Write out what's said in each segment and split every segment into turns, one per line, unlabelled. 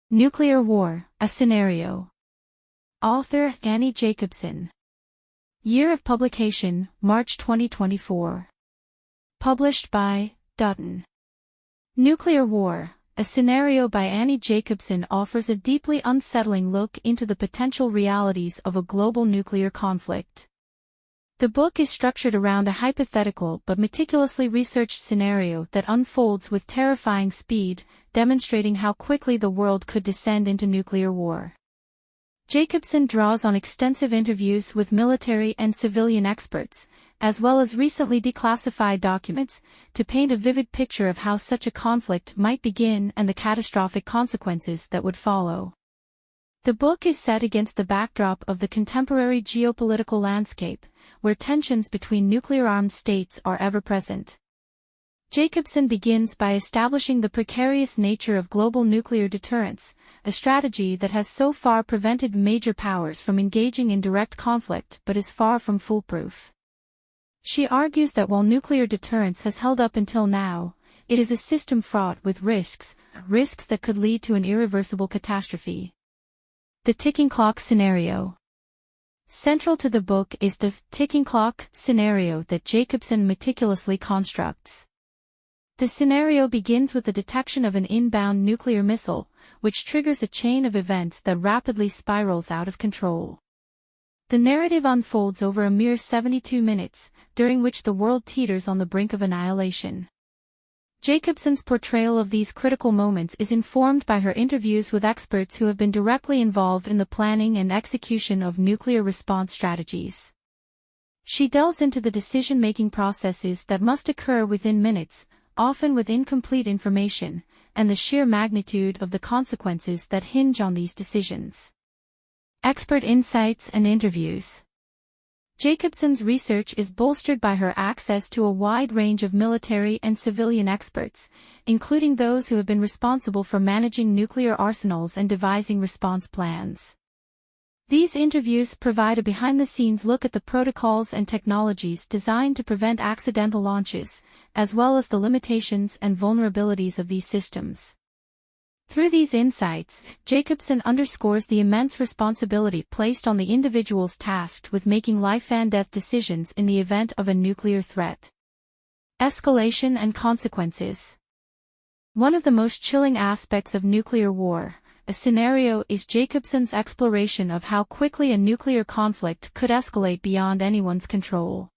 Nuclear War, a Scenario. Author Annie Jacobsen. Year of publication, March 2024. Published by Dutton. Nuclear War, a Scenario by Annie Jacobsen offers a deeply unsettling look into the potential realities of a global nuclear conflict. The book is structured around a hypothetical but meticulously researched scenario that unfolds with terrifying speed, demonstrating how quickly the world could descend into nuclear war. Jacobsen draws on extensive interviews with military and civilian experts, as well as recently declassified documents, to paint a vivid picture of how such a conflict might begin and the catastrophic consequences that would follow. The book is set against the backdrop of the contemporary geopolitical landscape, where tensions between nuclear-armed states are ever present. Jacobsen begins by establishing the precarious nature of global nuclear deterrence, a strategy that has so far prevented major powers from engaging in direct conflict but is far from foolproof. She argues that while nuclear deterrence has held up until now, it is a system fraught with risks that could lead to an irreversible catastrophe. The ticking clock scenario. Central to the book is the ticking clock scenario that Jacobsen meticulously constructs. The scenario begins with the detection of an inbound nuclear missile, which triggers a chain of events that rapidly spirals out of control. The narrative unfolds over a mere 72 minutes, during which the world teeters on the brink of annihilation. Jacobsen's portrayal of these critical moments is informed by her interviews with experts who have been directly involved in the planning and execution of nuclear response strategies. She delves into the decision-making processes that must occur within minutes, often with incomplete information, and the sheer magnitude of the consequences that hinge on these decisions. Expert insights and interviews. Jacobsen's research is bolstered by her access to a wide range of military and civilian experts, including those who have been responsible for managing nuclear arsenals and devising response plans. These interviews provide a behind-the-scenes look at the protocols and technologies designed to prevent accidental launches, as well as the limitations and vulnerabilities of these systems. Through these insights, Jacobsen underscores the immense responsibility placed on the individuals tasked with making life-and-death decisions in the event of a nuclear threat. Escalation and consequences. One of the most chilling aspects of nuclear war, a scenario, is Jacobsen's exploration of how quickly a nuclear conflict could escalate beyond anyone's control.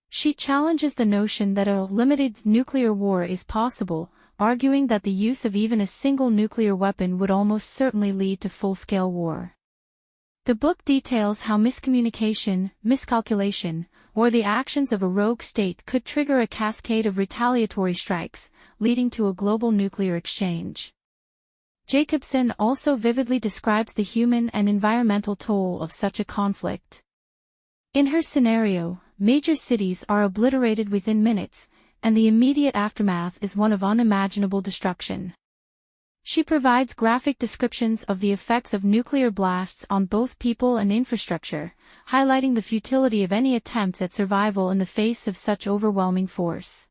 She challenges the notion that a limited nuclear war is possible, arguing that the use of even a single nuclear weapon would almost certainly lead to full-scale war. The book details how miscommunication, miscalculation, or the actions of a rogue state could trigger a cascade of retaliatory strikes, leading to a global nuclear exchange. Jacobsen also vividly describes the human and environmental toll of such a conflict. In her scenario, major cities are obliterated within minutes, and the immediate aftermath is one of unimaginable destruction. She provides graphic descriptions of the effects of nuclear blasts on both people and infrastructure, highlighting the futility of any attempts at survival in the face of such overwhelming force.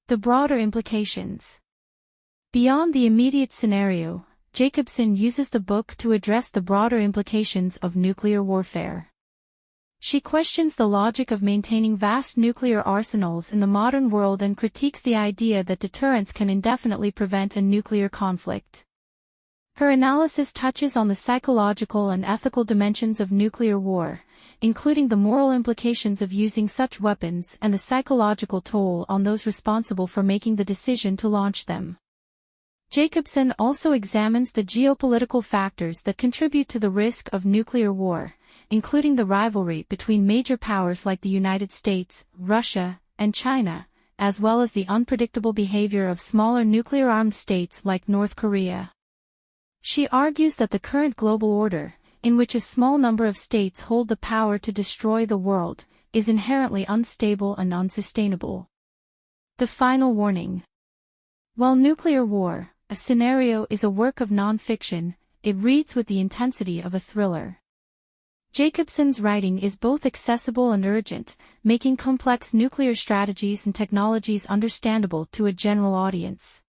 The broader implications. Beyond the immediate scenario, Jacobsen uses the book to address the broader implications of nuclear warfare. She questions the logic of maintaining vast nuclear arsenals in the modern world and critiques the idea that deterrence can indefinitely prevent a nuclear conflict. Her analysis touches on the psychological and ethical dimensions of nuclear war, including the moral implications of using such weapons and the psychological toll on those responsible for making the decision to launch them. Jacobsen also examines the geopolitical factors that contribute to the risk of nuclear war, including the rivalry between major powers like the United States, Russia, and China, as well as the unpredictable behavior of smaller nuclear-armed states like North Korea. She argues that the current global order, in which a small number of states hold the power to destroy the world, is inherently unstable and unsustainable. The final warning. While Nuclear War, a Scenario, is a work of non-fiction, it reads with the intensity of a thriller. Jacobsen's writing is both accessible and urgent, making complex nuclear strategies and technologies understandable to a general audience.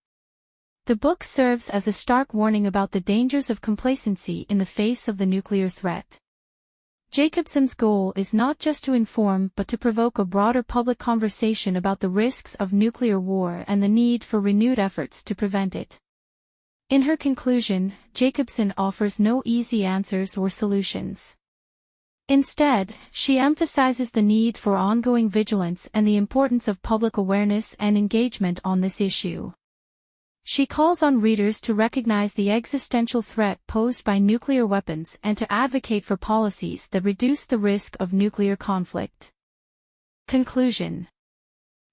The book serves as a stark warning about the dangers of complacency in the face of the nuclear threat. Jacobsen's goal is not just to inform but to provoke a broader public conversation about the risks of nuclear war and the need for renewed efforts to prevent it. In her conclusion, Jacobsen offers no easy answers or solutions. Instead, she emphasizes the need for ongoing vigilance and the importance of public awareness and engagement on this issue. She calls on readers to recognize the existential threat posed by nuclear weapons and to advocate for policies that reduce the risk of nuclear conflict. Conclusion.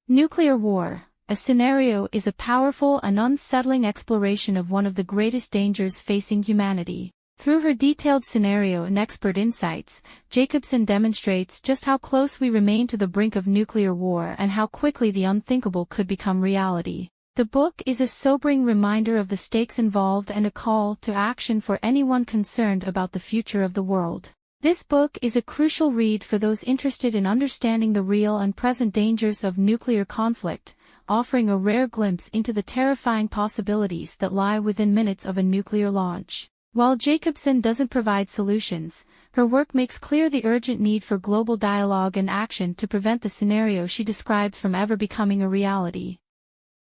Nuclear war, a scenario, is a powerful and unsettling exploration of one of the greatest dangers facing humanity. Through her detailed scenario and expert insights, Jacobsen demonstrates just how close we remain to the brink of nuclear war and how quickly the unthinkable could become reality. The book is a sobering reminder of the stakes involved and a call to action for anyone concerned about the future of the world. This book is a crucial read for those interested in understanding the real and present dangers of nuclear conflict, offering a rare glimpse into the terrifying possibilities that lie within minutes of a nuclear launch. While Jacobsen doesn't provide solutions, her work makes clear the urgent need for global dialogue and action to prevent the scenario she describes from ever becoming a reality.